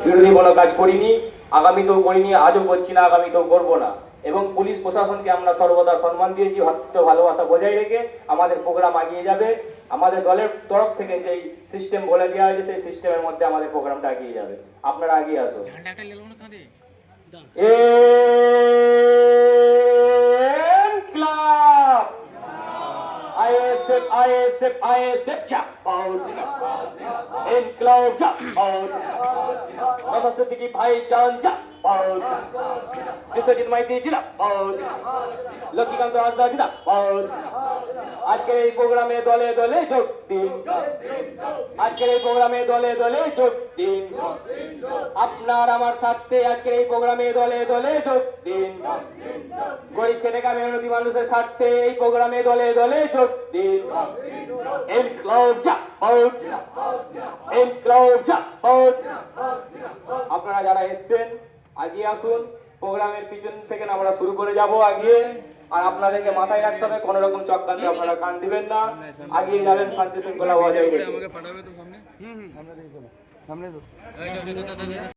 বিরোধী কোনো কাজ করিনি, আগামীতেও করিনি, আজও করছি না, আগামীতেও করবো না। এবং পুলিশ প্রশাসনকে আমরা সর্বদা সম্মান দিয়েছি, ভ্রাতৃত্ব ভালোবাসা বজায় রেখে আমাদের প্রোগ্রাম এগিয়ে যাবে। আমাদের দলের তরফ থেকে যেই সিস্টেম বলে দেওয়া হয়েছে সেই সিস্টেমের মধ্যে আমাদের প্রোগ্রামটা এগিয়ে যাবে। আপনারা এগিয়ে আসুন। Inqilab! ISF, ISF, ISF, জাপাউট! Inqilab জাপাউট! বাবা সিদ্দিকী ভাইজান জাপাউট! বিশ্বজিৎ মাইতি জাপাউট! লক্ষ্মীকান্ত হাসদা জাপাউট! আজকের এই প্রোগ্রামে দলে দলে যোগ দিন। আজকের এই প্রোগ্রামে দলে দলে যোগ দিন। আপনার আমার স্বার্থে আজকের এই প্রোগ্রামে দলে দলে যোগ দিন। গরিব খেটে খাওয়া মেহনতি মানুষের স্বার্থে এই প্রোগ্রামে দলে দলে যোগ দিন। ইনকলাব জাপাউট! ইনকলাব জাপাউট! আপনারা যারা এসছেন আগিয়ে আসুন। প্রোগ্রামের পিছন থেকে আমরা শুরু করে যাব আগিয়ে। আর আপনাদেরকে মাথায় রাখতে হবে কোন রকম চক্রান্তে আপনারা কান দিবেন না, আগিয়ে যাবেন শান্তি শৃঙ্খলা বজায় রেখে।